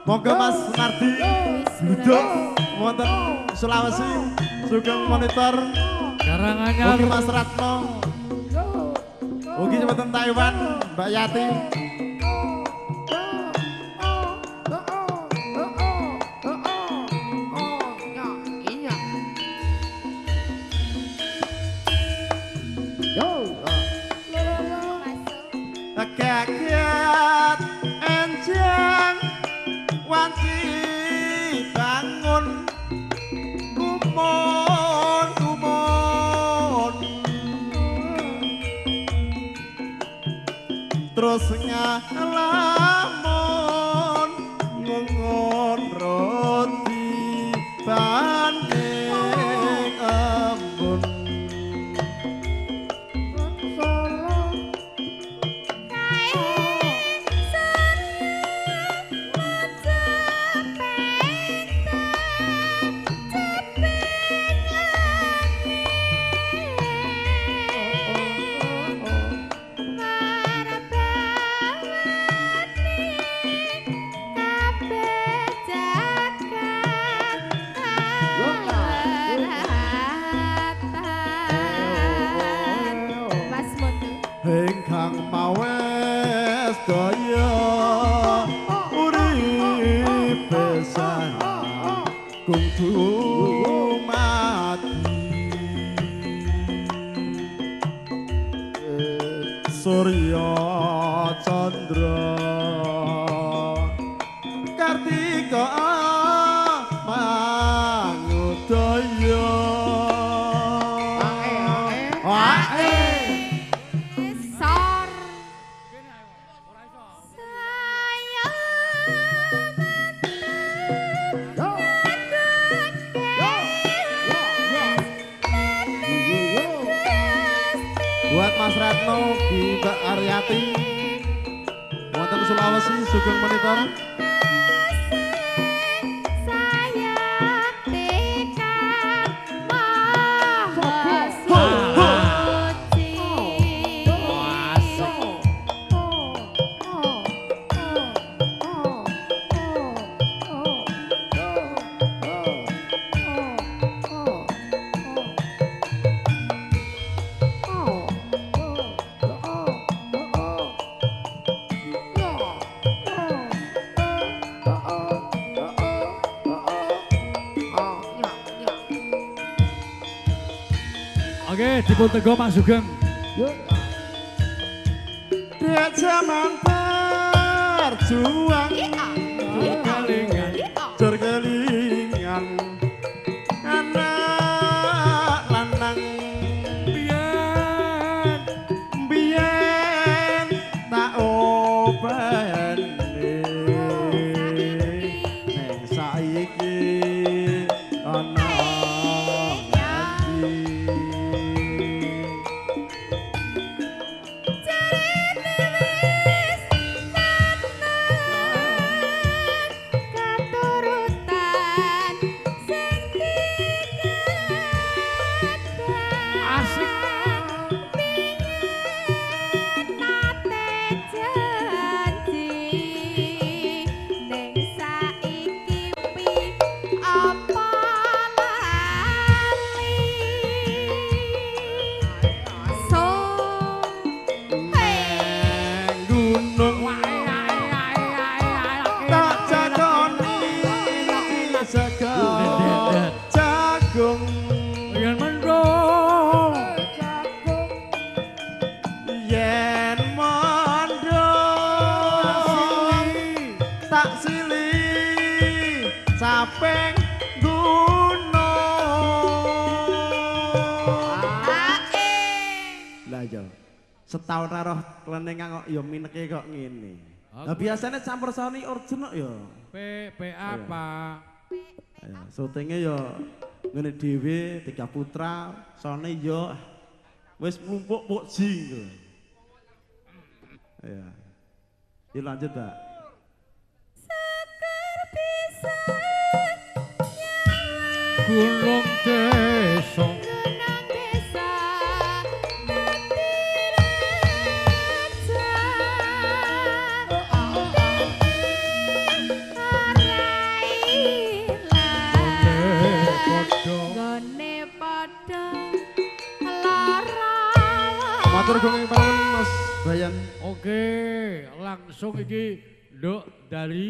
Monggo Mas Nardi duduk wonten Sulawesi Sugeng Monitor Karanganyar Mugi Mas Ratno Mugi wonten Taiwan Mbak Yati Kaget enjang wanci bangun kumun terus ngalamun ngungun roti banding embun Hengkang mawes daya urip besan kudu mati Surya Chandra Kartika mangudaya buat Mas Ratno, Mbak Aryati, wonten Sulawesi Sugeng Monitor. Oke, dipun tego Mas Sugeng. Dek zaman berjuang Terkelingan Terkelingan Anak lanang Biyen Biyen Tak obeni Neng saiki Ana jagung yen mendung yen mendung tak sili sapeng gunung lah yo setahun ra roh klenengan kok ya mineke kok ngene lah biasanya campur sari origin kok ya P apa ya, syutingnya ya ngene dhewe Tiga Putra, sone ya wis mlumpuk jing. Ya. Yuk lanjut, Mbak. Gunung Desa Matur gunung panuwun Mas Bayan. Oke, langsung iki nduk dari